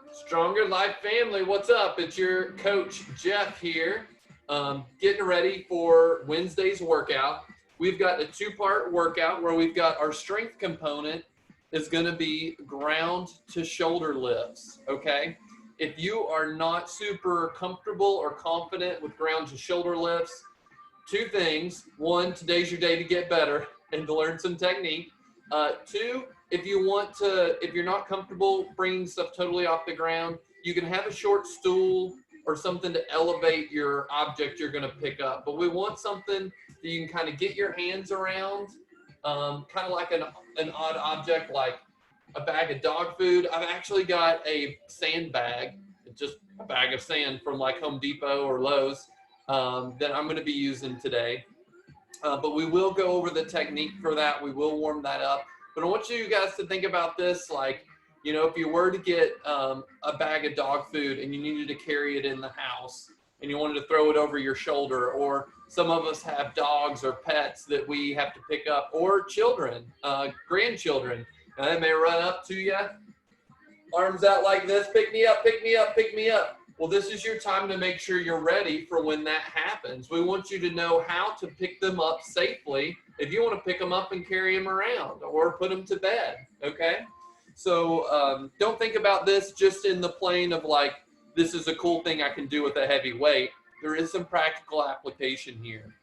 Stronger Life family, what's up? It's your coach Jeff here, getting ready for Wednesday's workout. We've got a two-part workout where we've got our strength component is going to be ground to shoulder lifts, okay? If you are not super comfortable or confident with ground to shoulder lifts, two things. One, today's your day to get better and to learn some technique. Two, if you're not comfortable bringing stuff totally off the ground, you can have a short stool or something to elevate your object you're going to pick up. But we want something that you can kind of get your hands around, kind of like an odd object like a bag of dog food. I've actually got a sand bag, just a bag of sand from like Home Depot or Lowe's that I'm going to be using today. But we will go over the technique for that. We will warm that up. But I want you guys to think about this like, you know, if you were to get a bag of dog food and you needed to carry it in the house and you wanted to throw it over your shoulder, or some of us have dogs or pets that we have to pick up, or children, grandchildren, and they may run up to you, arms out like this, pick me up, pick me up, pick me up. Well, this is your time to make sure you're ready for when that happens. We want you to know how to pick them up safely if you want to pick them up and carry them around or put them to bed, okay? So don't think about this just in the plane of like, this is a cool thing I can do with a heavy weight. There is some practical application here.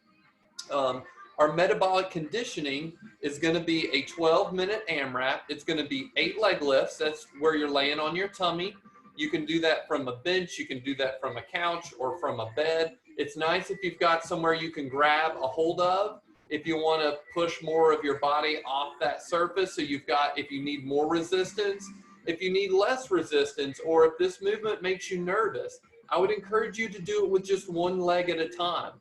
Our metabolic conditioning is going to be a 12-minute AMRAP. It's going to be 8 leg lifts. That's where you're laying on your tummy. You can do that from a bench, you can do that from a couch or from a bed. It's nice if you've got somewhere you can grab a hold of, if you want to push more of your body off that surface. So you've got, if you need more resistance, if you need less resistance, or if this movement makes you nervous, I would encourage you to do it with just one leg at a time.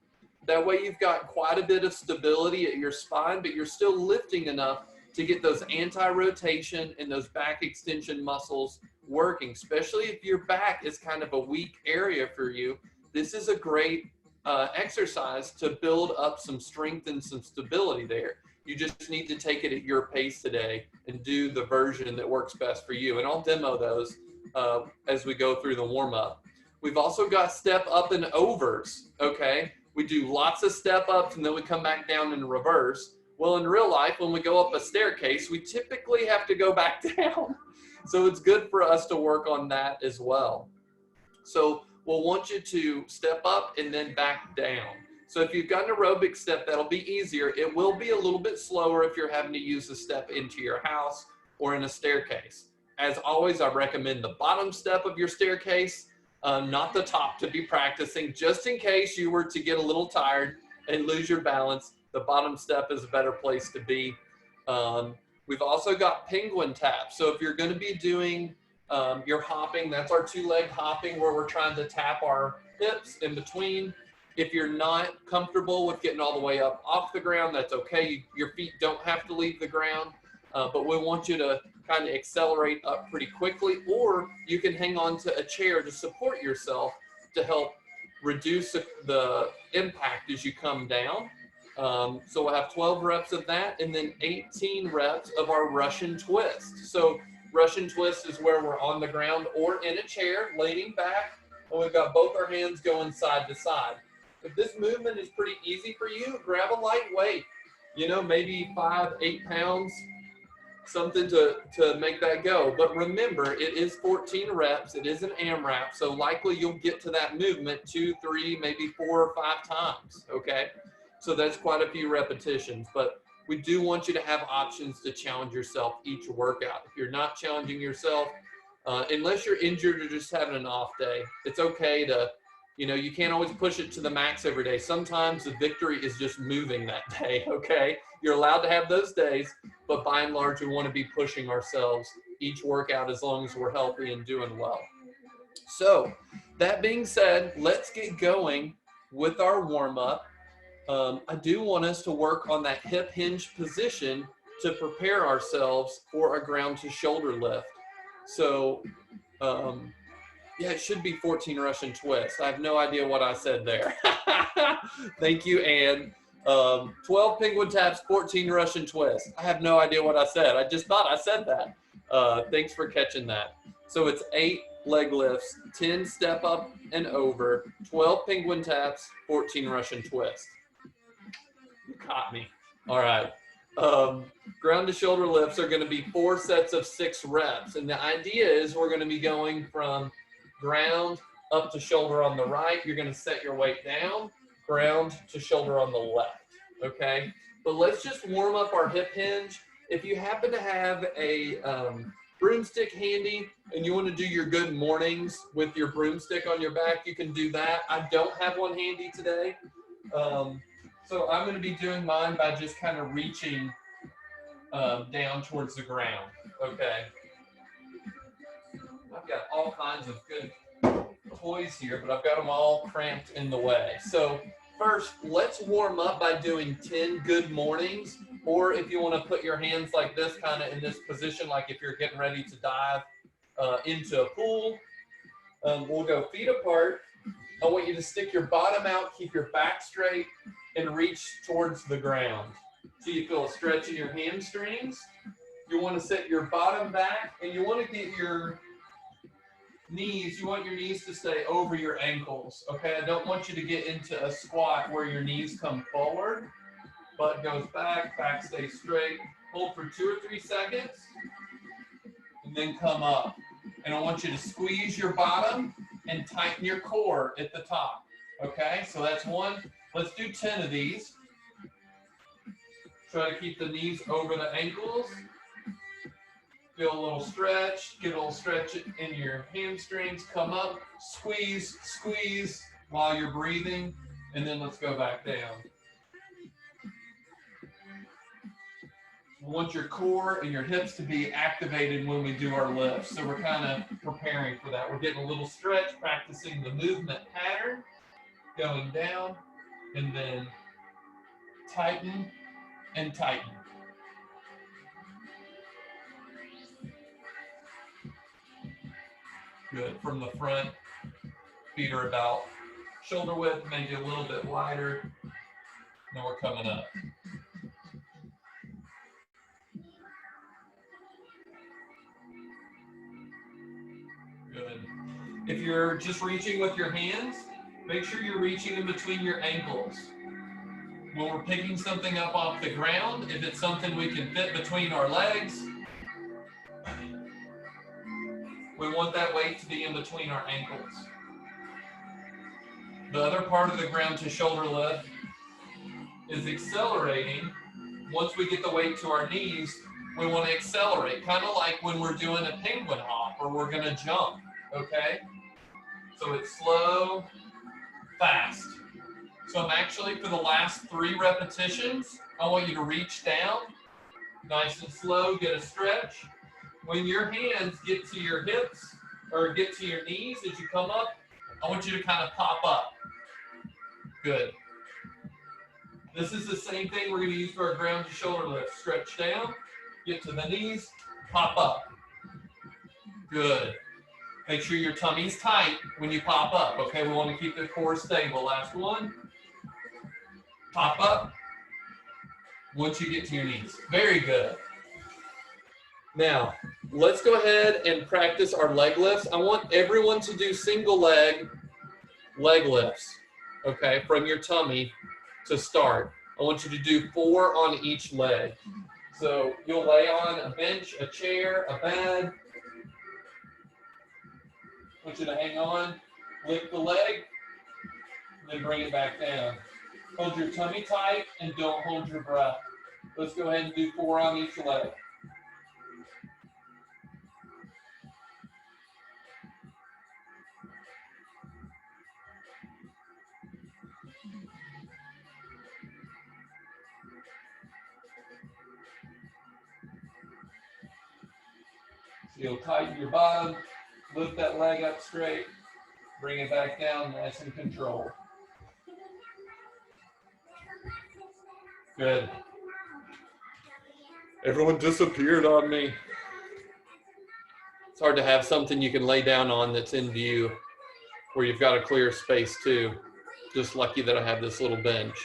That way you've got quite a bit of stability at your spine, but you're still lifting enough to get those anti-rotation and those back extension muscles working, especially if your back is kind of a weak area for you. This is a great exercise to build up some strength and some stability there. You just need to take it at your pace today and do the version that works best for you. And I'll demo those as we go through the warm-up. We've also got step up and overs, okay? We do lots of step ups and then we come back down in reverse. Well, in real life, when we go up a staircase, we typically have to go back down. So it's good for us to work on that as well. So we'll want you to step up and then back down. So if you've got an aerobic step, that'll be easier. It will be a little bit slower if you're having to use a step into your house or in a staircase. As always, I recommend the bottom step of your staircase, not the top, to be practicing. Just in case you were to get a little tired and lose your balance, the bottom step is a better place to be. We've also got penguin taps. So if you're going to be doing your hopping, that's our 2-leg hopping where we're trying to tap our hips in between. If you're not comfortable with getting all the way up off the ground, that's okay. Your feet don't have to leave the ground, but we want you to kind of accelerate up pretty quickly, or you can hang on to a chair to support yourself to help reduce the impact as you come down. So we'll have 12 reps of that and then 18 reps of our Russian twist. So Russian twist is where we're on the ground or in a chair, leaning back, and we've got both our hands going side to side. If this movement is pretty easy for you, grab a light weight, you know, maybe 5-8 pounds, something to make that go. But remember, it is 14 reps. It is an AMRAP, so likely you'll get to that movement 2, 3, maybe 4 or 5 times, okay? So that's quite a few repetitions, but we do want you to have options to challenge yourself each workout. If you're not challenging yourself, unless you're injured or just having an off day, it's okay to, you know, you can't always push it to the max every day. Sometimes the victory is just moving that day, okay? You're allowed to have those days, but by and large, we want to be pushing ourselves each workout as long as we're healthy and doing well. So that being said, let's get going with our warm-up. I do want us to work on that hip hinge position to prepare ourselves for a ground to shoulder lift. So, yeah, it should be 14 Russian twists. I have no idea what I said there. Thank you, Ann. 12 penguin taps, 14 Russian twists. I have no idea what I said. I just thought I said that. Thanks for catching that. So it's 8 leg lifts, 10 step up and over, 12 penguin taps, 14 Russian twists. You caught me. All right. Ground to shoulder lifts are going to be 4 sets of 6 reps. And the idea is we're going to be going from ground up to shoulder on the right. You're going to set your weight down, ground to shoulder on the left. Okay. But let's just warm up our hip hinge. If you happen to have a broomstick handy and you want to do your good mornings with your broomstick on your back, you can do that. I don't have one handy today. So I'm going to be doing mine by just kind of reaching down towards the ground. Okay. I've got all kinds of good toys here, but I've got them all cramped in the way. So first, let's warm up by doing 10 good mornings, or if you want to put your hands like this, kind of in this position, like if you're getting ready to dive into a pool. We'll go feet apart. I want you to stick your bottom out, keep your back straight, and reach towards the ground. So you feel a stretch in your hamstrings. You want to set your bottom back, and you want to get your knees, you want your knees to stay over your ankles, okay? I don't want you to get into a squat where your knees come forward, butt goes back, back stays straight. Hold for 2 or 3 seconds, and then come up. And I want you to squeeze your bottom and tighten your core at the top, okay? So that's 1. Let's do 10 of these. Try to keep the knees over the ankles. Feel a little stretch, get a little stretch in your hamstrings, come up, squeeze, squeeze while you're breathing, and then let's go back down. We want your core and your hips to be activated when we do our lifts, so we're kind of preparing for that. We're getting a little stretch, practicing the movement pattern, going down, and then tighten and tighten. Good. From the front, feet are about shoulder width, maybe a little bit wider. Then we're coming up. Good. If you're just reaching with your hands, make sure you're reaching in between your ankles. When we're picking something up off the ground, if it's something we can fit between our legs, we want that weight to be in between our ankles. The other part of the ground to shoulder lift is accelerating. Once we get the weight to our knees, we want to accelerate, kind of like when we're doing a penguin hop or we're going to jump, okay? So it's slow, fast. So I'm actually, for the last 3 repetitions, I want you to reach down, nice and slow, get a stretch. When your hands get to your hips or get to your knees as you come up, I want you to kind of pop up. Good. This is the same thing we're going to use for our ground to shoulder lift. Stretch down, get to the knees, pop up. Good. Make sure your tummy's tight when you pop up, okay? We want to keep the core stable. Last one. Pop up once you get to your knees. Very good. Now, let's go ahead and practice our leg lifts. I want everyone to do single leg lifts, okay, from your tummy to start. I want you to do 4 on each leg. So you'll lay on a bench, a chair, a bed. I want you to hang on, lift the leg, and then bring it back down. Hold your tummy tight and don't hold your breath. Let's go ahead and do 4 on each leg. So you'll tighten your bottom, lift that leg up straight, bring it back down, nice and controlled. Good. Everyone disappeared on me. It's hard to have something you can lay down on that's in view where you've got a clear space too. Just lucky that I have this little bench.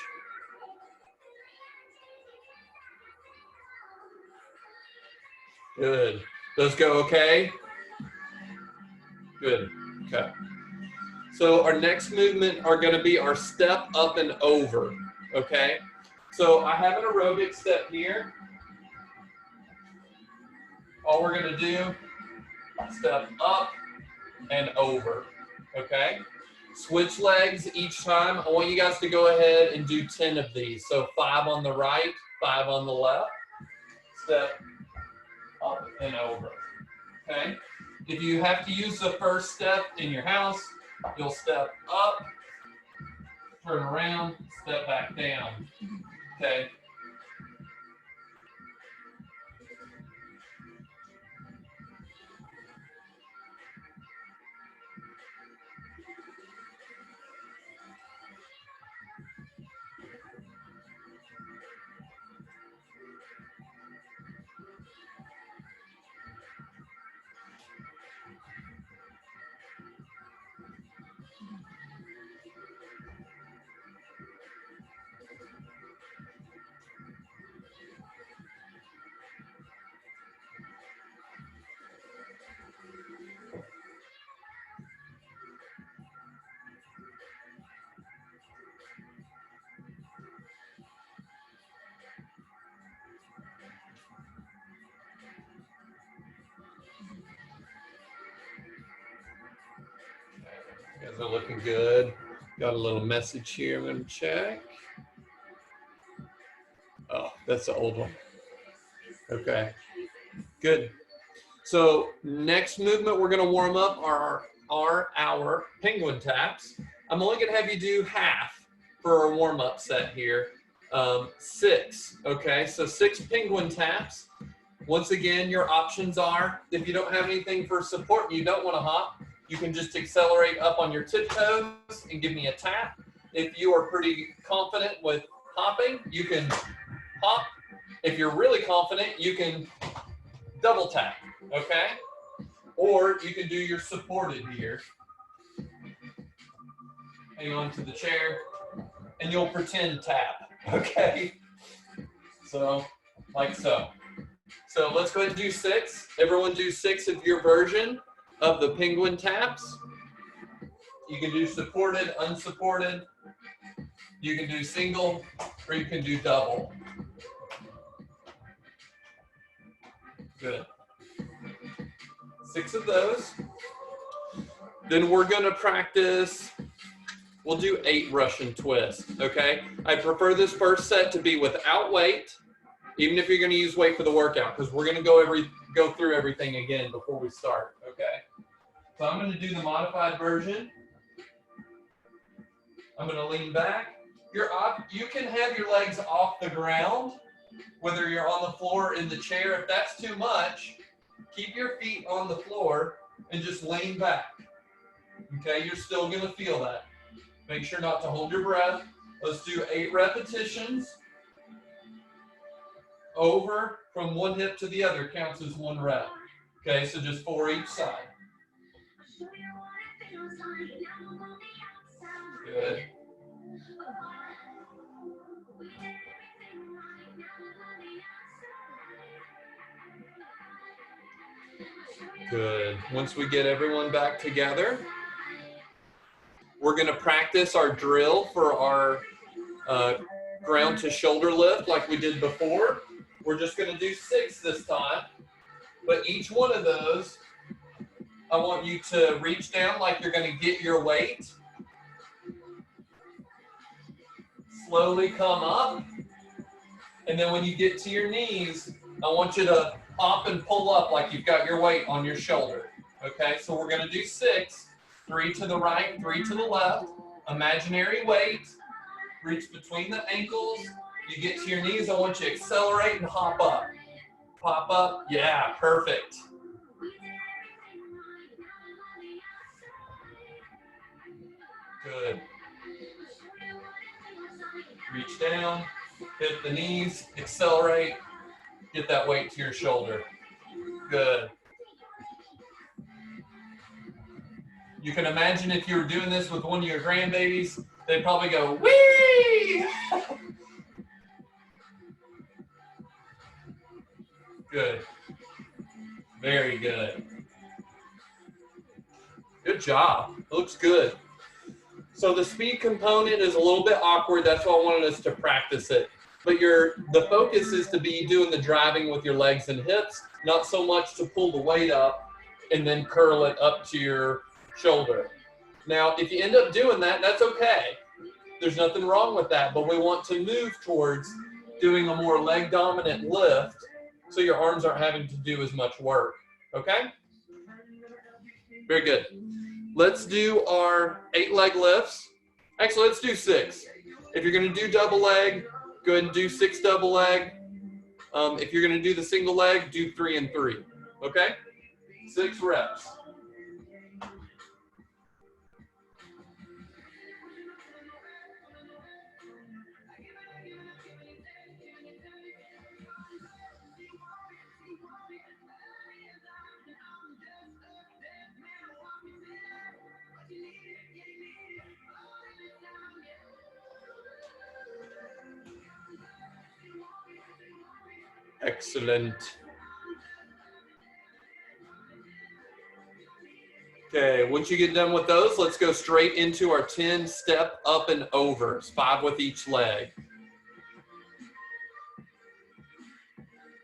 Good. Those go okay? Good. Okay. So our next movement are going to be our step up and over. Okay. So I have an aerobic step here. All we're going to do, step up and over. Okay. Switch legs each time. I want you guys to go ahead and do 10 of these. So 5 on the right, 5 on the left. Step up and over. Okay. If you have to use the first step in your house, you'll step up, turn around, step back down. Okay. You guys are looking good. Got a little message here. I'm going to check. Oh, that's the old one. Okay. Good. So next movement we're going to warm up are our penguin taps. I'm only going to have you do half for a warm-up set here. 6. Okay, so 6 penguin taps. Once again, your options are, if you don't have anything for support and you don't want to hop, you can just accelerate up on your tiptoes and give me a tap. If you are pretty confident with hopping, you can hop. If you're really confident, you can double tap, okay? Or you can do your supported here. Hang on to the chair, and you'll pretend tap, okay? So, like so. So let's go ahead and do 6. Everyone do 6 of your version of the penguin taps. You can do supported, unsupported. You can do single, or you can do double. Good. 6 of those. Then we're going to practice, we'll do 8 Russian twists, okay? I prefer this first set to be without weight, even if you're going to use weight for the workout, because we're going to go through everything again before we start, okay? So I'm going to do the modified version. I'm going to lean back. You can have your legs off the ground, whether you're on the floor or in the chair. If that's too much, keep your feet on the floor and just lean back. Okay, you're still going to feel that. Make sure not to hold your breath. Let's do 8 repetitions. Over from one hip to the other counts as 1 rep. Okay, so just 4 each side. Good. Good. Once we get everyone back together, we're going to practice our drill for our ground to shoulder lift like we did before. We're just going to do 6 this time, but each one of those, I want you to reach down like you're going to get your weight. Slowly come up, and then when you get to your knees, I want you to hop and pull up like you've got your weight on your shoulder. Okay, so we're going to do 6, 3 to the right, 3 to the left, imaginary weight, reach between the ankles. You get to your knees, I want you to accelerate and hop up. Pop up, yeah, perfect. Good. Reach down, hit the knees, accelerate, get that weight to your shoulder. Good. You can imagine if you were doing this with one of your grandbabies, they'd probably go, whee! Good. Very good. Good job. It looks good. So the speed component is a little bit awkward. That's why I wanted us to practice it. But the focus is to be doing the driving with your legs and hips, not so much to pull the weight up and then curl it up to your shoulder. Now, if you end up doing that, that's okay. There's nothing wrong with that, but we want to move towards doing a more leg dominant lift so your arms aren't having to do as much work, okay? Very good. Let's do our 8 leg lifts. Actually, let's do 6. If you're gonna do double leg, go ahead and do 6 double leg. If you're gonna do the single leg, do 3 and 3, okay? 6 reps. Excellent. Okay, once you get done with those, let's go straight into our 10 step up and overs, 5 with each leg.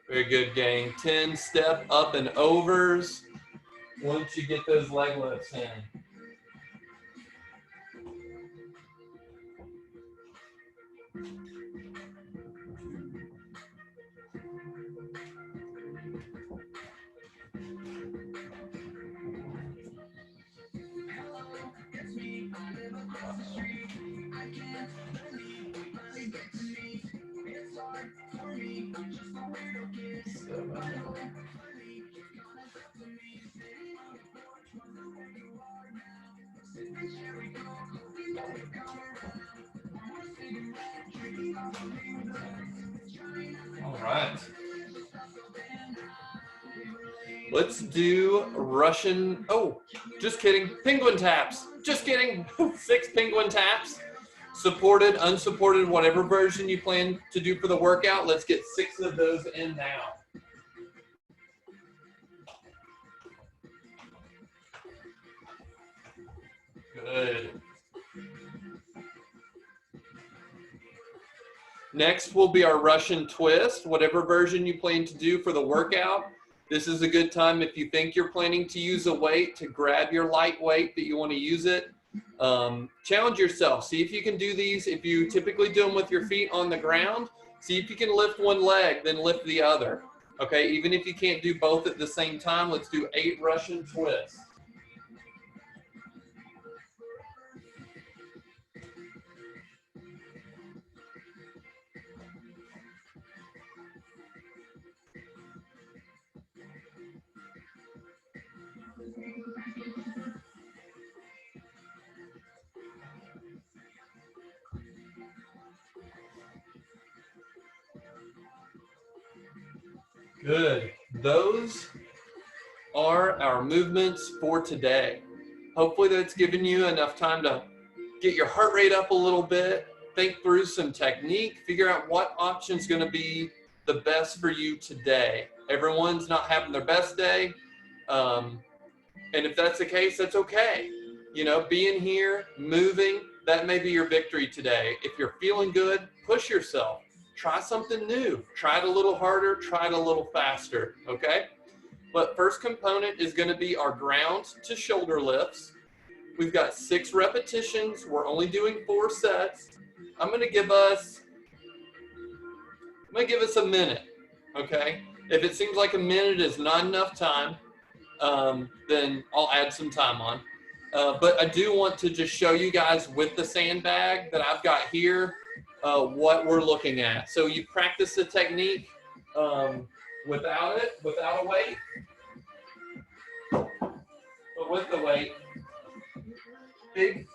Very good, gang. 10 step up and overs once you get those leg lifts in. All right. Let's do Russian, oh, just kidding, penguin taps. Just kidding, 6 penguin taps. Supported, unsupported, whatever version you plan to do for the workout. Let's get 6 of those in now. Good. Next will be our Russian twist, whatever version you plan to do for the workout. This is a good time if you think you're planning to use a weight to grab your light weight that you want to use it. Challenge yourself. See if you can do these. If you typically do them with your feet on the ground, see if you can lift one leg, then lift the other. Okay, even if you can't do both at the same time, let's do 8 Russian twists. Good. Those are our movements for today. Hopefully that's given you enough time to get your heart rate up a little bit, think through some technique, figure out what option is going to be the best for you today. Everyone's not having their best day. And if that's the case, that's okay. You know, being here, moving, that may be your victory today. If you're feeling good, push yourself. Try something new. Try it a little harder. Try it a little faster, okay? But first component is going to be our ground to shoulder lifts. We've got 6 repetitions. We're only doing 4 sets. I'm going to give us a minute, okay? If it seems like a minute is not enough time, then I'll add some time on. But I do want to just show you guys with the sandbag that I've got here what we're looking at. So you practice the technique without a weight, but with the weight. Big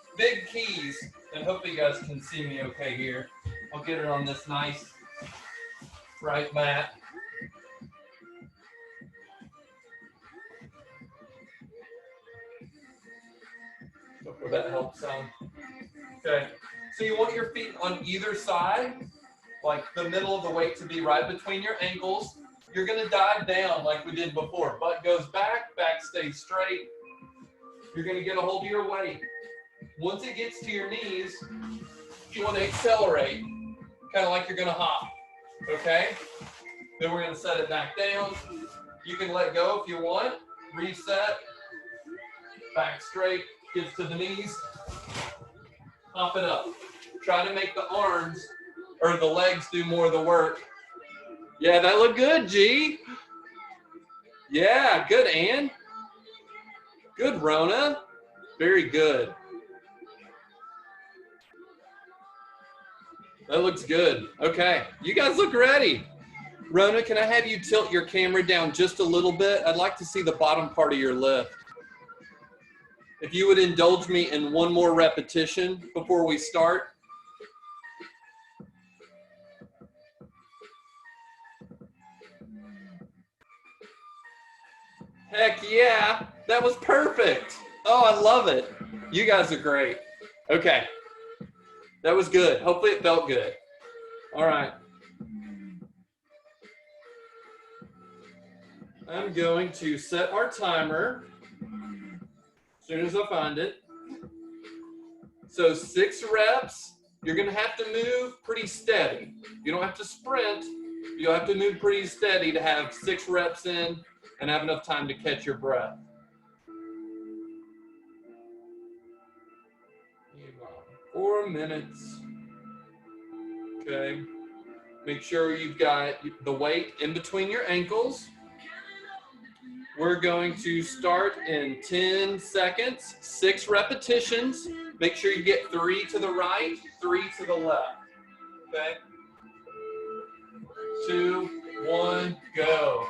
keys, and hopefully you guys can see me okay here. I'll get it on this nice right mat. Hopefully that helps some. Okay, so you want your feet on either side, like the middle of the weight to be right between your ankles. You're gonna dive down like we did before. Butt goes back, back stays straight. You're going to get a hold of your weight. Once it gets to your knees, you want to accelerate, kind of like you're going to hop, okay? Then we're going to set it back down. You can let go if you want. Reset. Back straight. Gets to the knees. Hop it up. Try to make the arms or the legs do more of the work. Yeah, that looked good, G. Yeah, good, Ann. Good, Rona. Very good. That looks good. Okay, you guys look ready. Rona, can I have you tilt your camera down just a little bit? I'd like to see the bottom part of your lift. If you would indulge me in one more repetition before we start. Heck yeah, that was perfect. Oh, I love it. You guys are great. Okay, that was good. Hopefully it felt good. All right. I'm going to set our timer as soon as I find it. So 6 reps, you're gonna have to move pretty steady. You don't have to sprint, you'll have to move pretty steady to have 6 reps in and have enough time to catch your breath. 4 minutes. Okay. Make sure you've got the weight in between your ankles. We're going to start in 10 seconds, 6 repetitions. Make sure you get 3 to the right, 3 to the left. Okay? 2, 1, go.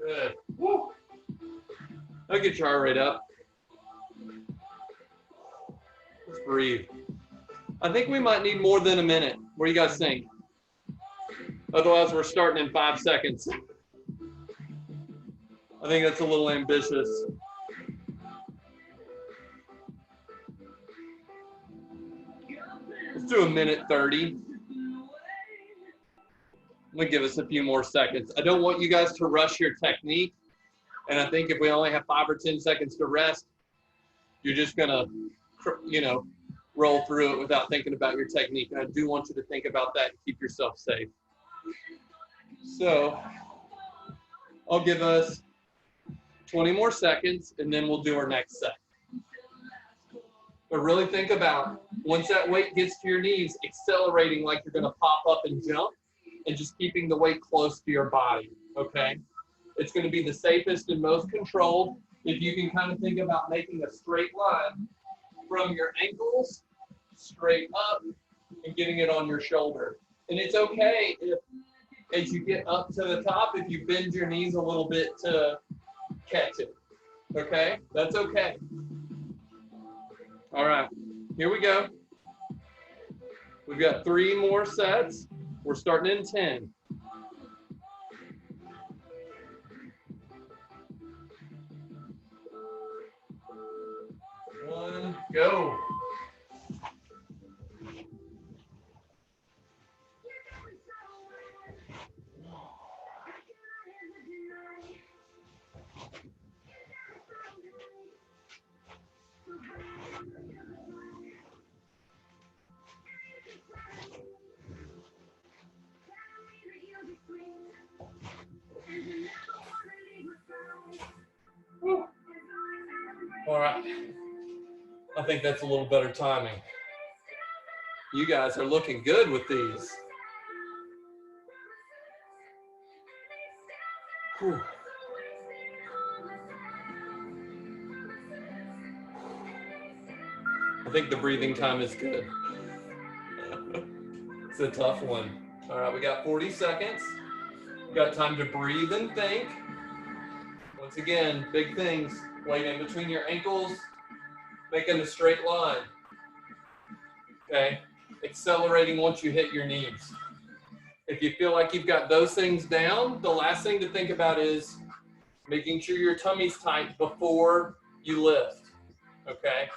Good. Woo. I'll get your heart rate up. Let's breathe. I think we might need more than a minute. What do you guys think? Otherwise, we're starting in 5 seconds. I think that's a little ambitious. Let's do 1:30. I'm gonna give us a few more seconds. I don't want you guys to rush your technique. And I think if we only have 5 or 10 seconds to rest, you're just gonna, roll through it without thinking about your technique. And I do want you to think about that and keep yourself safe. So I'll give us 20 more seconds and then we'll do our next set. But really think about, once that weight gets to your knees, accelerating like you're gonna pop up and jump, and just keeping the weight close to your body, okay? It's gonna be the safest and most controlled if you can kind of think about making a straight line from your ankles straight up and getting it on your shoulder. And it's okay if, as you get up to the top, if you bend your knees a little bit to catch it, okay? That's okay. All right, here we go. We've got 3 more sets. We're starting in 10. 1, go. All right, I think that's a little better timing. You guys are looking good with these. Whew. I think the breathing time is good. It's a tough one. All right, we got 40 seconds. We got time to breathe and think. Once again, big things. Weight in between your ankles, making a straight line. Okay, accelerating once you hit your knees. If you feel like you've got those things down, the last thing to think about is making sure your tummy's tight before you lift, okay?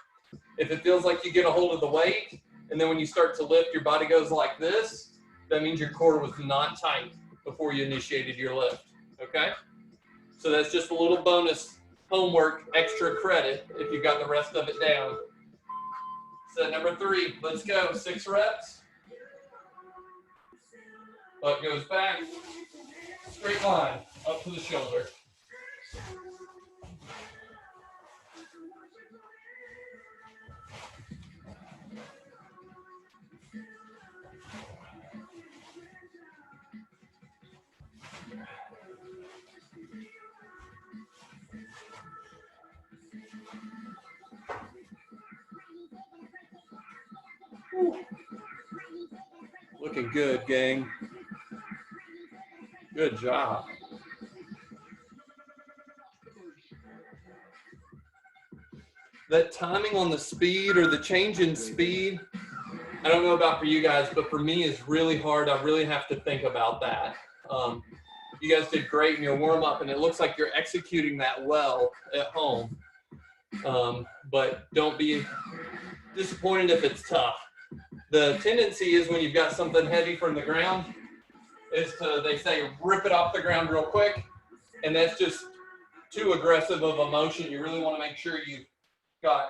If it feels like you get a hold of the weight, and then when you start to lift, your body goes like this, that means your core was not tight before you initiated your lift, okay? So that's just a little bonus homework, extra credit if you've got the rest of it down. Set number 3, let's go, 6 reps. Butt goes back, straight line, up to the shoulder. Looking good, gang. Good job. That timing on the speed or the change in speed, I don't know about for you guys, but for me is really hard. I really have to think about that. You guys did great in your warm up, and it looks like you're executing that well at home. But don't be disappointed if it's tough. The tendency is when you've got something heavy from the ground is to, they say, rip it off the ground real quick. And that's just too aggressive of a motion. You really want to make sure you've got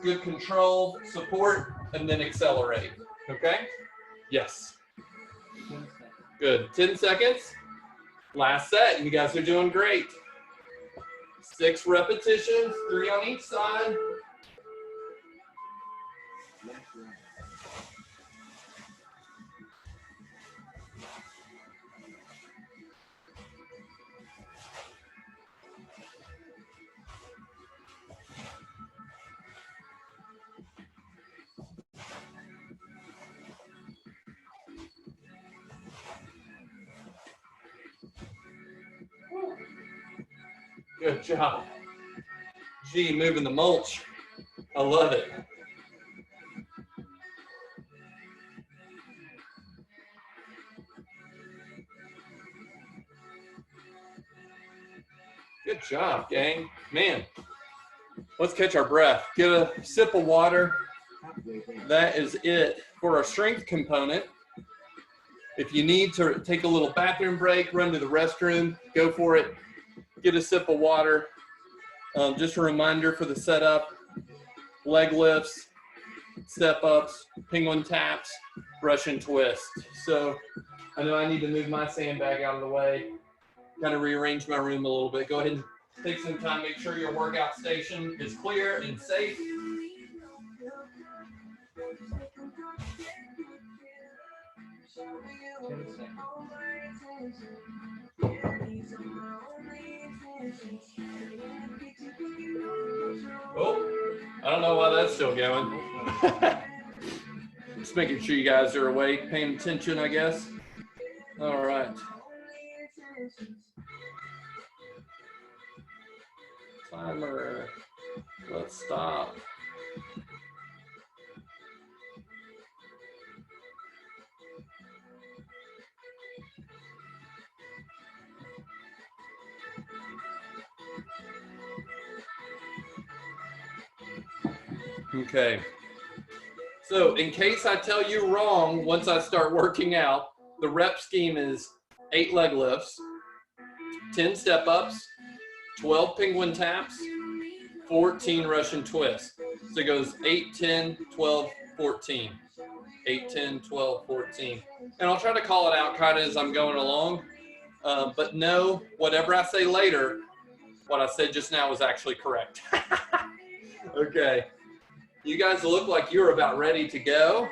good control, support, and then accelerate. Okay? Yes. Good. 10 seconds. Last set. You guys are doing great. 6 repetitions, 3 on each side. Good job. G, moving the mulch. I love it. Good job, gang. Man, let's catch our breath. Get a sip of water. That is it for our strength component. If you need to take a little bathroom break, run to the restroom, go for it. Get a sip of water. Just a reminder for the setup, leg lifts, step ups, penguin taps, brush and twist. So I know I need to move my sandbag out of the way, kind of rearrange my room a little bit. Go ahead and take some time, make sure your workout station is clear and safe. Oh, I don't know why that's still going. Just making sure you guys are awake, paying attention, I guess. All right. Timer. Let's stop. Okay, so in case I tell you wrong, once I start working out, the rep scheme is 8 leg lifts, 10 step ups, 12 penguin taps, 14 Russian twists. So it goes 8, 10, 12, 14. 8, 10, 12, 14. And I'll try to call it out kind of as I'm going along. But know, whatever I say later, what I said just now was actually correct. Okay. You guys look like you're about ready to go.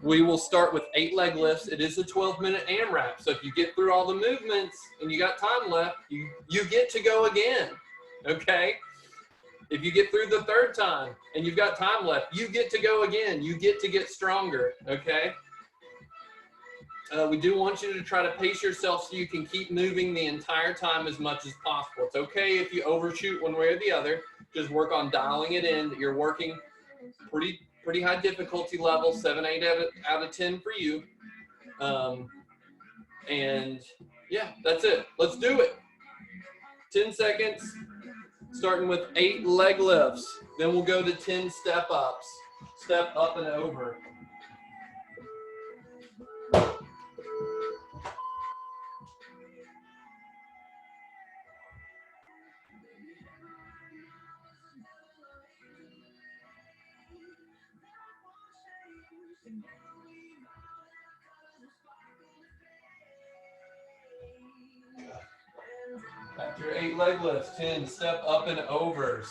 We will start with 8 leg lifts. It is a 12-minute AMRAP. So if you get through all the movements and you got time left, you get to go again. Okay? If you get through the third time and you've got time left, you get to go again. You get to get stronger, okay? We do want you to try to pace yourself so you can keep moving the entire time as much as possible. It's okay if you overshoot one way or the other. Just work on dialing it in that you're working pretty high difficulty level, 7, 8 out of 10 for you. And yeah, that's it. Let's do it. 10 seconds, starting with 8 leg lifts. Then we'll go to 10 step ups, step up and over. After 8 leg lifts, 10 step up and overs.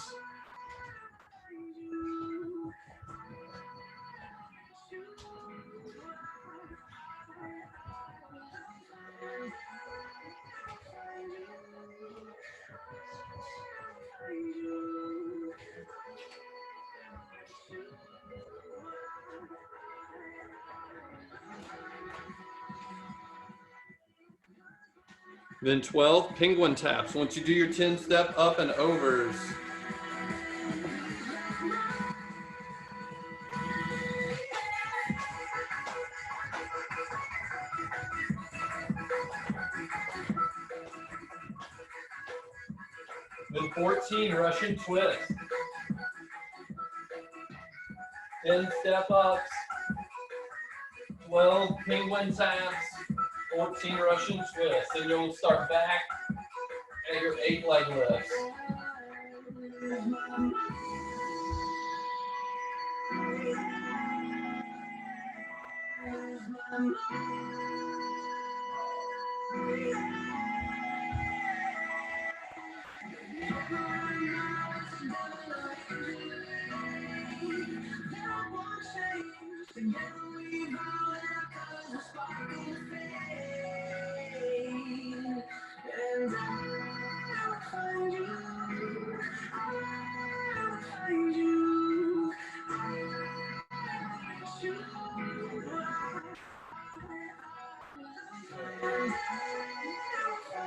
Then 12 penguin taps. Once you do your 10 step up and overs. Then 14 Russian twists. 10 step ups. 12 penguin taps. 14 Russian twists. Then you'll start back at your 8 leg lifts.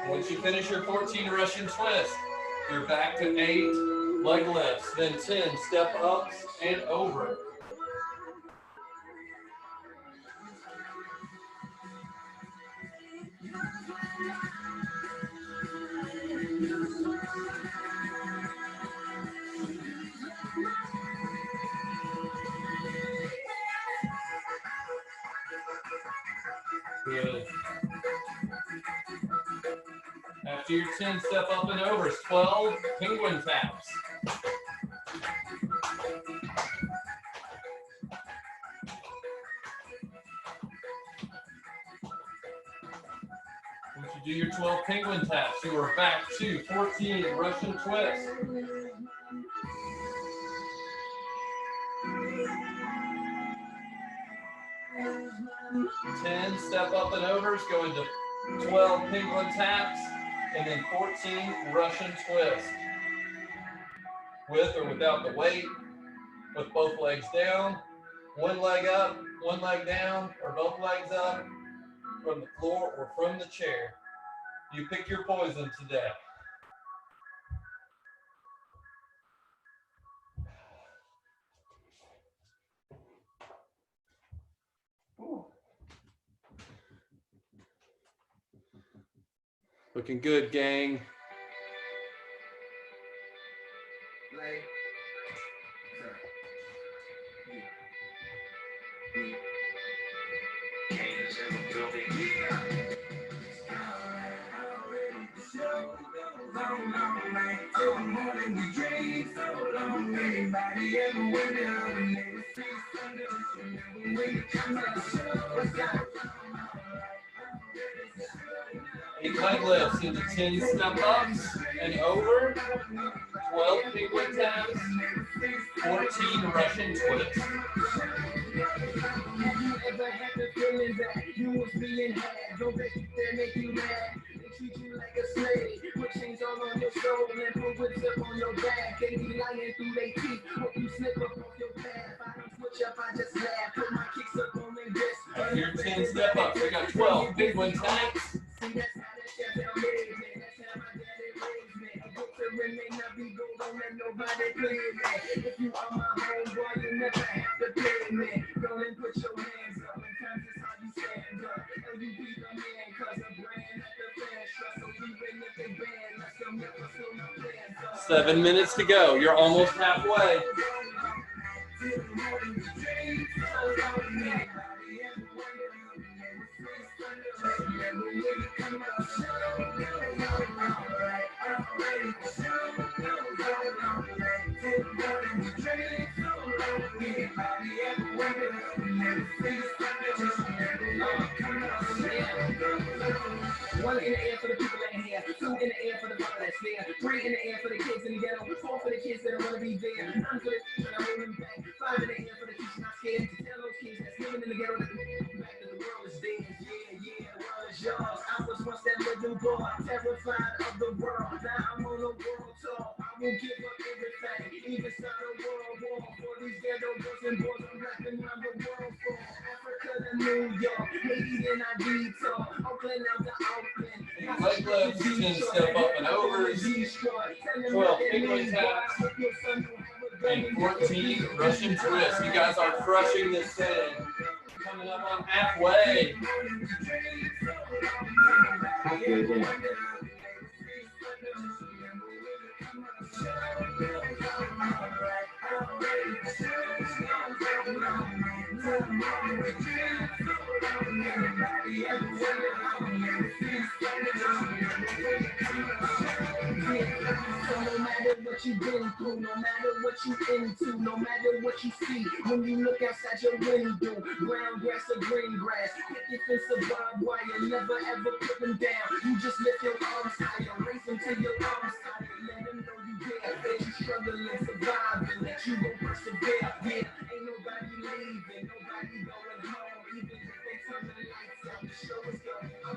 Once you finish your 14 Russian twists, you're back to 8 leg lifts, then 10 step ups and over. Good. After your 10 step up and overs, 12 penguin taps. Once you do your 12 penguin taps, you are back to 14 Russian twists. Ten step up and overs, go into 12 penguin taps, and then 14 Russian twists. With or without the weight, with both legs down, one leg up, one leg down, or both legs up from the floor or from the chair. You pick your poison today. Ooh. Looking good, gang. Eight leg lifts into 10 step ups and over, 12 penguin taps, 14 Russian twists. treat you like a slave. Put chains all on your soul and put whips up on your back. They be lying through their teeth. Hope you slip up off your path. I don't switch up, I just laugh. Put my kicks up on their wrist. Your 10 step ups. We got 12 big one tanks. See, that's how that shit felt made, man. That's how my daddy raised me. A good to remain, not be gold, don't let nobody play me. If you are my homeboy, you never have to play me. Go and put your hands up. In times it's how you stand up. And you be the man, cause a brand at the fans trust. So even if they ban, let them never feel no plans up. 7 minutes to go. You're almost halfway. One in the air for the people in here, two in the air for the people that's there, three in the air for the kids in the ghetto, four for the kids that don't want to be there, none for the kids that are holding back, five in the air for the kids not scared to tell those kids that's living in the ghetto that the world is theirs. Yeah, the world is yours. I was once that little boy, terrified of the world. Now I'm on a world tour. I will give up everything, even start a world war for these ghetto girls and boys. I'm rapping around the world for Africa to New York, Haiti then I detour, Oakland out to Oakland. Leg lifts, 10 step up and overs, 12 big one taps, and 14 Russian twists. You guys are crushing this thing. Coming up on halfway. So no matter what you've been through, no matter what you into, no matter what you see, when you look outside your window, brown grass or green grass, picket fence or barbed wire, never ever put them down. You just lift your arms higher, raise them till your arms higher, let them know you there, that you struggling, surviving, that you gon' persevere. Yeah, ain't nobody leaving, nobody going home, even if they turn the lights out, the show is going on.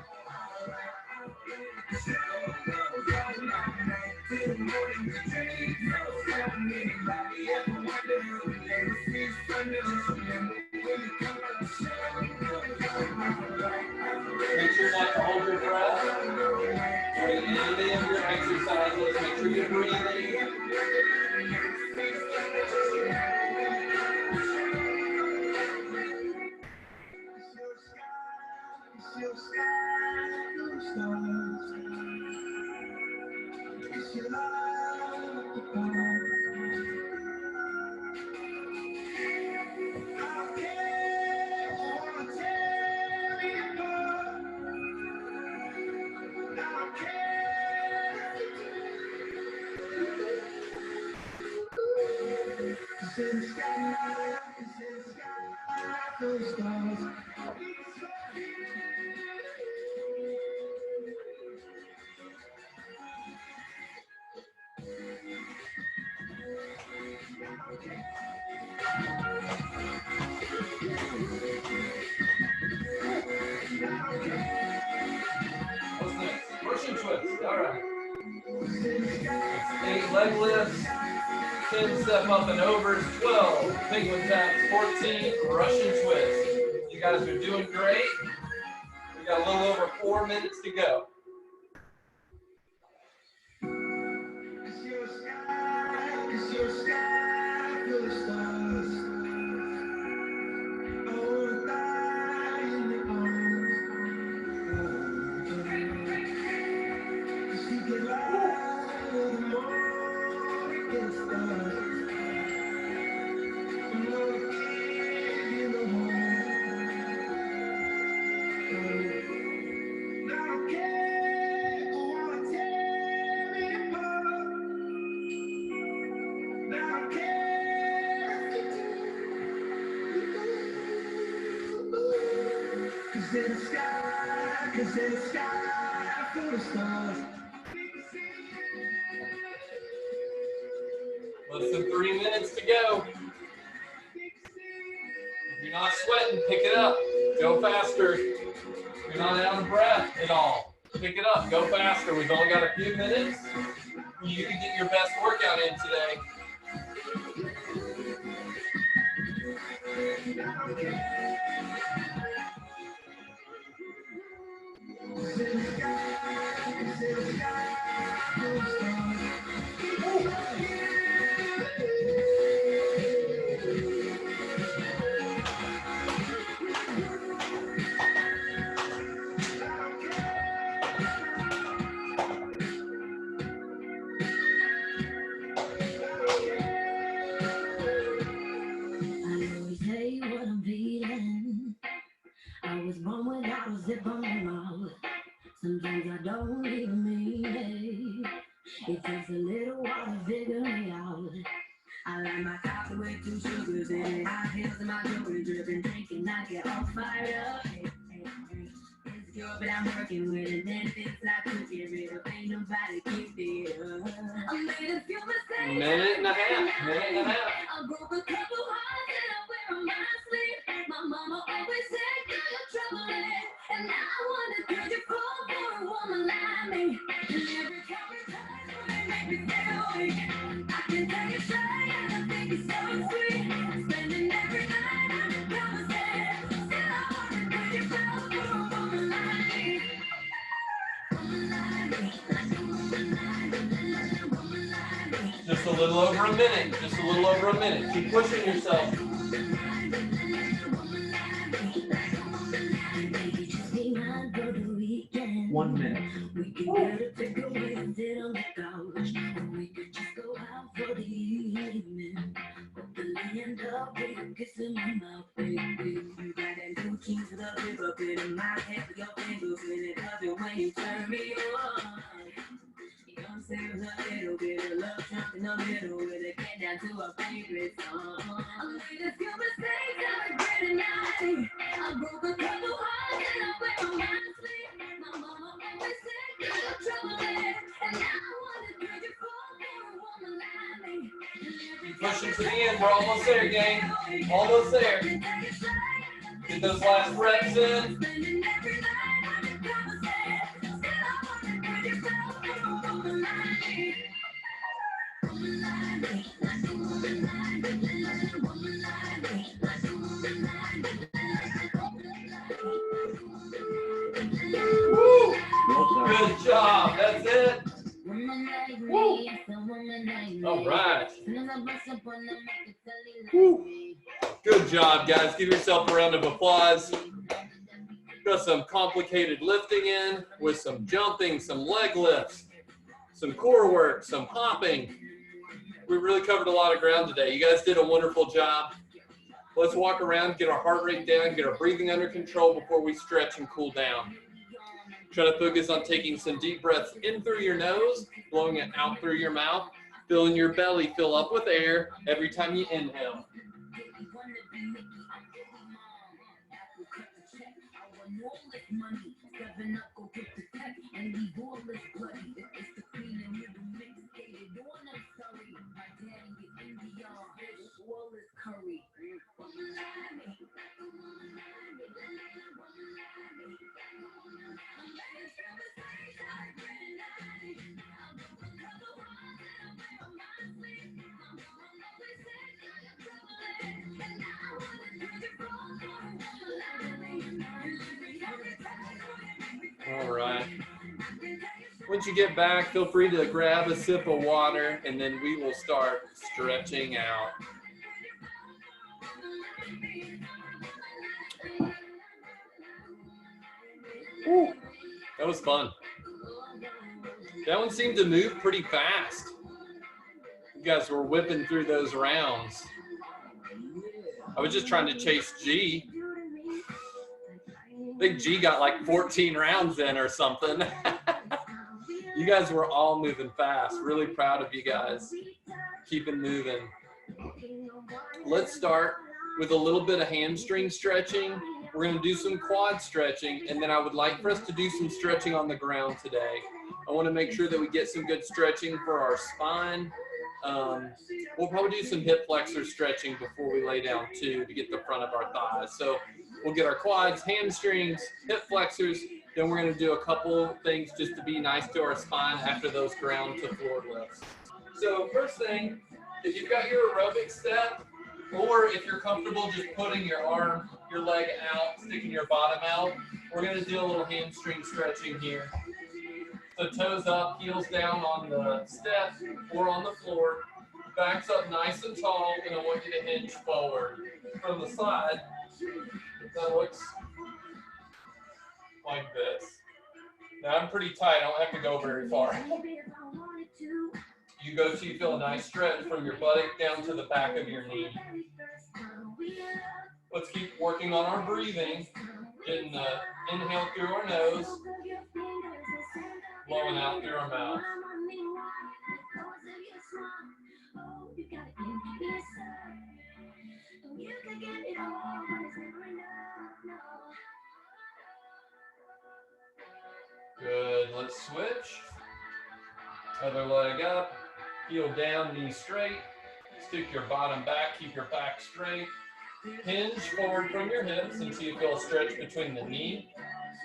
Make sure not to hold your breath. During any of your exercises, make sure you're breathing. What's next? Russian twist. All right. 8 leg lifts, 10 step up and overs, 12 penguin taps, 14 Russian twists. You guys are doing great. We got a little over 4 minutes to go. Less than 3 minutes to go. If you're not sweating, pick it up. Go faster. If you're not out of breath at all, Pick it up. Go faster. We've only got a few minutes. You can get your best workout in today. I was born without a zip on my mouth. Sometimes I don't even mean it. It takes a little while to figure me out. I like my coffee with 2 sugars in it. High heels and my jewelry dripping, thinking I get all fired up. It's good, but I'm working with it. Then it's like cooking rid of. Ain't nobody keep it up. I made a few mistakes. Minute and a half. I broke a couple hearts and I wear on my sleeve. My mama always said, girl, you're troubling. And now I wonder, could you fall for a woman like me? And every couple times when they make me stay awake, I can tell you straight, and I think it's so sweet. Spending every night on the conversation. Still I wonder, could you fall for a woman like me? Just a little over a minute. Just a little over a minute. Keep pushing yourself. 1 minute. We can get a takeaway and sit on the couch. Or we could just go out for the evening. Hopefully end up with a kiss in my mouth, baby. You got them blue jeans with a big up in my head with your fingers in it. Love it when you turn me on. You don't say a little bit of love trapped in the middle with it. Get down to our favorite song. I made a few mistakes, I regret it now. I broke a couple hearts and I wear on my sleeve. My mama always said, girl, you're troubling. And now I wonder, could you fall for a woman like me? Keep pushing to the end. We're almost there, gang. Almost there. Get those last reps in. Woo! Good job. That's it. Woo! All right. Woo! Good job, guys. Give yourself a round of applause. Got some complicated lifting in with some jumping, some leg lifts, some core work, some hopping. We really covered a lot of ground today. You guys did a wonderful job. Let's walk around, get our heart rate down, get our breathing under control before we stretch and cool down. Try to focus on taking some deep breaths in through your nose, blowing it out through your mouth, feeling your belly fill up with air every time you inhale. All right. Once you get back, feel free to grab a sip of water, and then we will start stretching out. Woo. That was fun. That one seemed to move pretty fast. You guys were whipping through those rounds. I was just trying to chase G. I think G got like 14 rounds in or something. You guys were all moving fast. Really proud of you guys. Keeping moving. Let's start with a little bit of hamstring stretching. We're going to do some quad stretching, and then I would like for us to do some stretching on the ground today. I want to make sure that we get some good stretching for our spine. We'll probably do some hip flexor stretching before we lay down too, to get the front of our thighs. So we'll get our quads, hamstrings, hip flexors, Then we're going to do a couple things just to be nice to our spine after those ground to floor lifts. So first thing, if you've got your aerobic step, or if you're comfortable just putting your leg out, sticking your bottom out, we're going to do a little hamstring stretching here. So toes up, heels down on the step or on the floor, backs up nice and tall, and I want you to hinge forward. From the side, that looks like this. Now I'm pretty tight, I don't have to go very far. You go till you feel a nice stretch from your buttock down to the back of your knee. Let's keep working on our breathing. Getting the inhale through our nose, blowing out through our mouth. Good, let's switch. Other leg up, heel down, knee straight. Stick your bottom back, keep your back straight. Hinge forward from your hips until you feel a stretch between the knee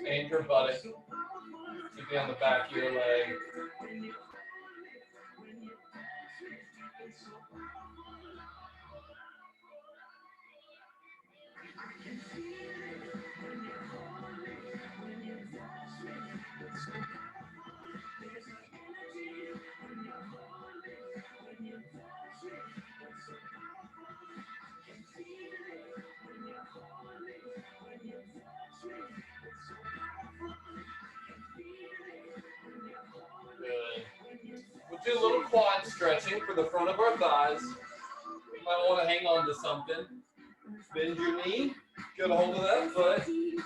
and your buttock. Keep it on the back of your leg. Good. We'll do a little quad stretching for the front of our thighs. You might want to hang on to something. Bend your knee, get a hold of that foot. Then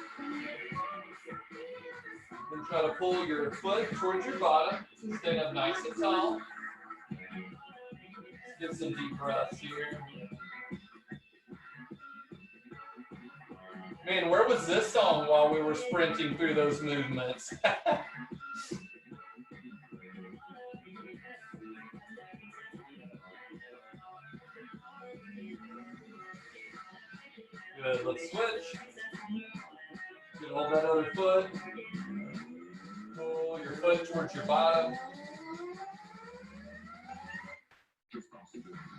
try to pull your foot towards your bottom. Stand up nice and tall. Get some deep breaths here. Man, where was this song while we were sprinting through those movements? Good, let's switch. Get hold of that other foot. Pull your foot towards your bottom.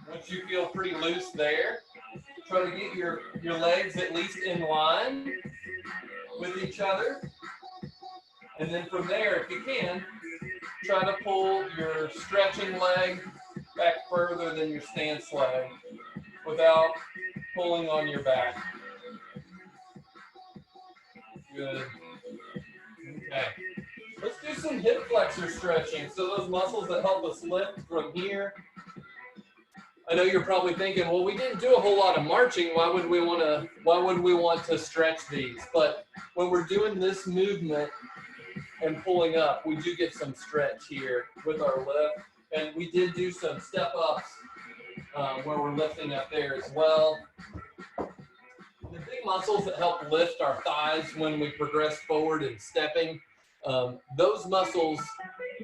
Once you feel pretty loose there, try to get your legs at least in line with each other. And then from there, if you can, try to pull your stretching leg back further than your stance leg without pulling on your back. Good. Okay. Let's do some hip flexor stretching. So those muscles that help us lift from here. I know you're probably thinking, well, we didn't do a whole lot of marching. Why would we want to stretch these? But when we're doing this movement and pulling up, we do get some stretch here with our lift. And we did do some step ups where we're lifting up there as well. The big muscles that help lift our thighs when we progress forward and stepping, those muscles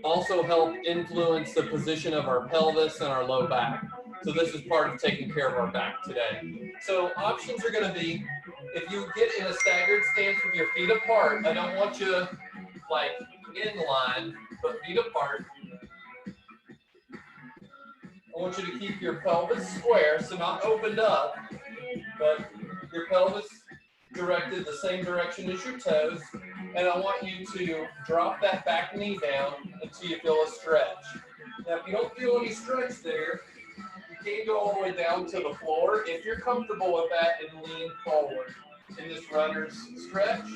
also help influence the position of our pelvis and our low back. So this is part of taking care of our back today. So options are going to be, if you get in a staggered stance with your feet apart, I don't want you like in line, but feet apart. I want you to keep your pelvis square, so not opened up, but your pelvis directed the same direction as your toes. And I want you to drop that back knee down until you feel a stretch. Now, if you don't feel any stretch there, you can go all the way down to the floor if you're comfortable with that and lean forward in this runner's stretch.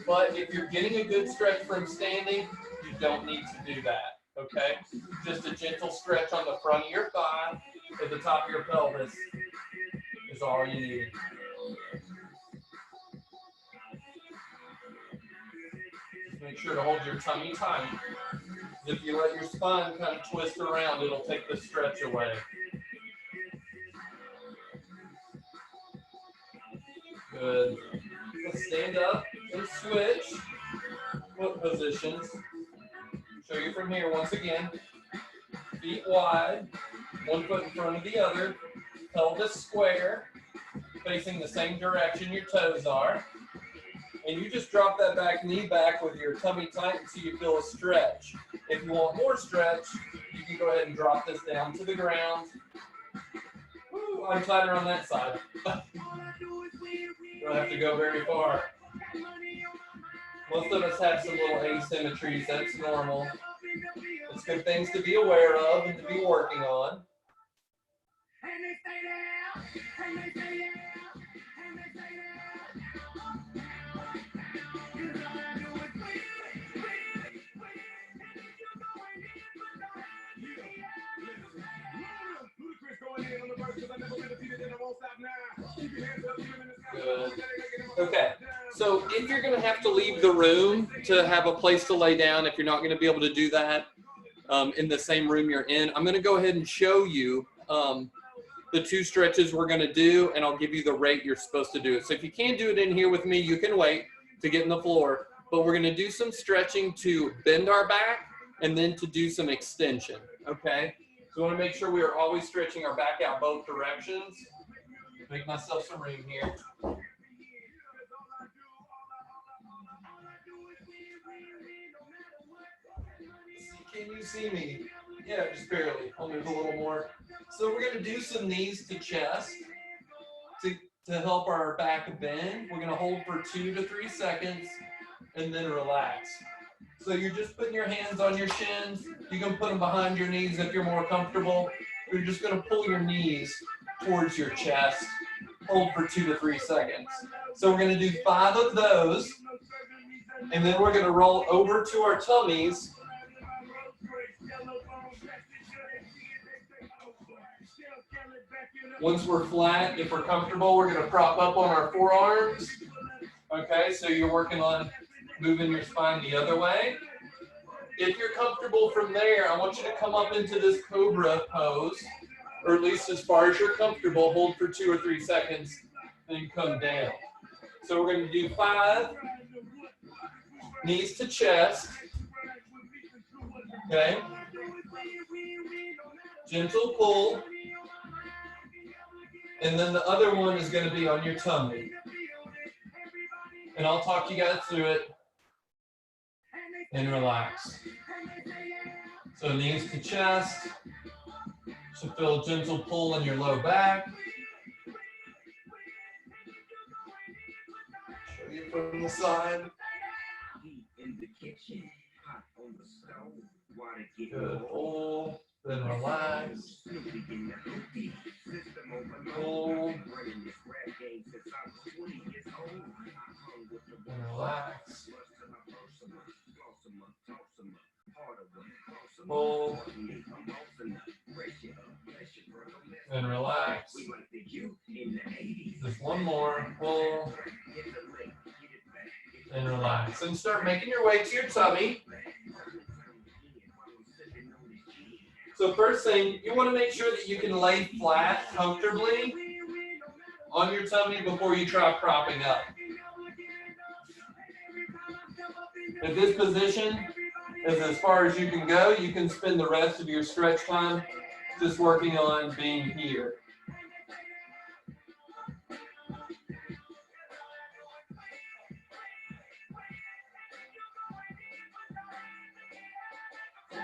But if you're getting a good stretch from standing, you don't need to do that, okay? Just a gentle stretch on the front of your thigh at the top of your pelvis is all you need. Just make sure to hold your tummy tight. If you let your spine kind of twist around, it'll take the stretch away. Good. Let's stand up and switch foot positions. Show you from here once again. Feet wide, one foot in front of the other, pelvis square, facing the same direction your toes are. And you just drop that back knee back with your tummy tight until you feel a stretch. If you want more stretch, you can go ahead and drop this down to the ground. Woo, I'm tighter on that side. You don't have to go very far. Most of us have some little asymmetries. That's normal. It's good things to be aware of and to be working on. Good. Okay, so if you're going to have to leave the room to have a place to lay down, if you're not going to be able to do that in the same room you're in, I'm going to go ahead and show you the 2 stretches we're going to do, and I'll give you the rate you're supposed to do it. So if you can't do it in here with me, you can wait to get in the floor, but we're going to do some stretching to bend our back and then to do some extension, okay? So I want to make sure we are always stretching our back out both directions. Make myself some room here. Can you see me? Yeah, just barely. I'll move a little more. So we're going to do some knees to chest to help our back bend. We're going to hold for 2 to 3 seconds and then relax. So you're just putting your hands on your shins. You can put them behind your knees if you're more comfortable. You're just going to pull your knees towards your chest. Hold for 2 to 3 seconds. So we're going to do 5 of those. And then we're going to roll over to our tummies. Once we're flat, if we're comfortable, we're going to prop up on our forearms. Okay, so you're working on moving your spine the other way. If you're comfortable from there, I want you to come up into this cobra pose, or at least as far as you're comfortable. Hold for 2 or 3 seconds, then come down. So we're going to do 5 knees to chest. Okay. Gentle pull. And then the other one is going to be on your tummy. And I'll talk you guys through it. And relax. So knees to chest. So feel a gentle pull in your low back. Show you from the side. Good. Pull. Then relax. Pull. And relax. Pull. And relax. Just one more. Pull. And relax. And start making your way to your tummy. So first thing, you want to make sure that you can lay flat comfortably on your tummy before you try propping up. If this position is as far as you can go, you can spend the rest of your stretch time just working on being here.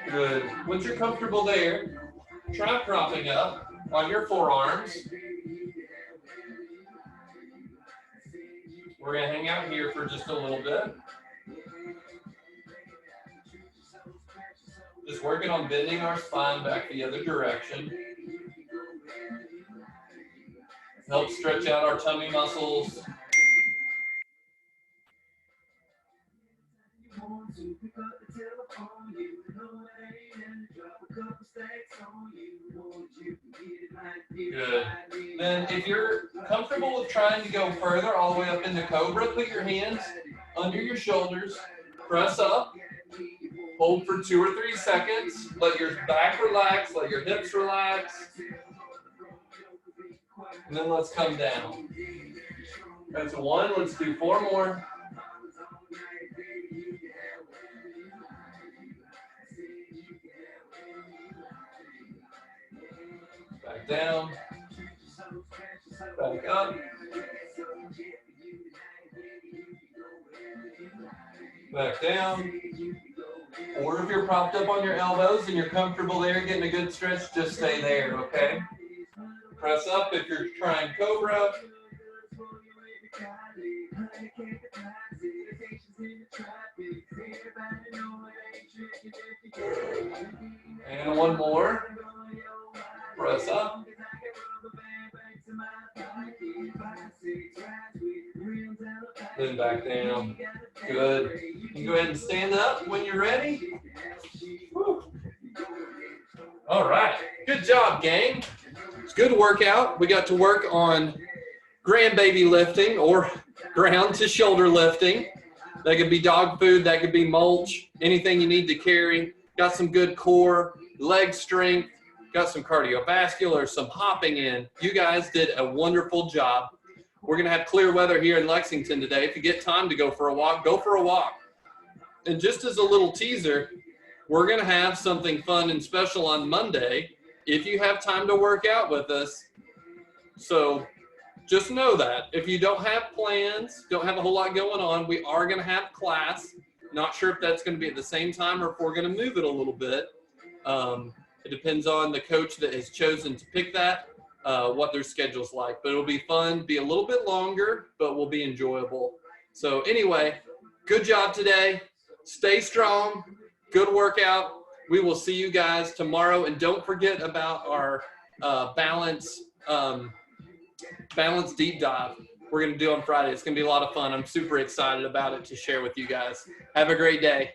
Good. Once you're comfortable there, try propping up on your forearms. We're going to hang out here for just a little bit. Just working on bending our spine back the other direction. Help stretch out our tummy muscles. Good. Then if you're comfortable with trying to go further all the way up into Cobra, put your hands under your shoulders, press up, hold for 2 or 3 seconds, let your back relax, let your hips relax, and then let's come down. That's 1, let's do 4 more. Back down, back up. Back down. Or if you're propped up on your elbows and you're comfortable there, getting a good stretch, just stay there, okay? Press up if you're trying Cobra. And one more. Press up. Then back down. Good. You can go ahead and stand up when you're ready. Whew. All right. Good job, gang. It's a good workout. We got to work on grandbaby lifting or ground to shoulder lifting. That could be dog food. That could be mulch. Anything you need to carry. Got some good core, leg strength. Got some cardiovascular, some hopping in. You guys did a wonderful job. We're going to have clear weather here in Lexington today. If you get time to go for a walk, go for a walk. And just as a little teaser, we're going to have something fun and special on Monday if you have time to work out with us. So just know that. If you don't have plans, don't have a whole lot going on, we are going to have class. Not sure if that's going to be at the same time or if we're going to move it a little bit. It depends on the coach that has chosen to pick that, what their schedule's like. But it'll be fun, be a little bit longer, but will be enjoyable. So anyway, good job today. Stay strong. Good workout. We will see you guys tomorrow. And don't forget about our balance deep dive we're going to do on Friday. It's going to be a lot of fun. I'm super excited about it to share with you guys. Have a great day.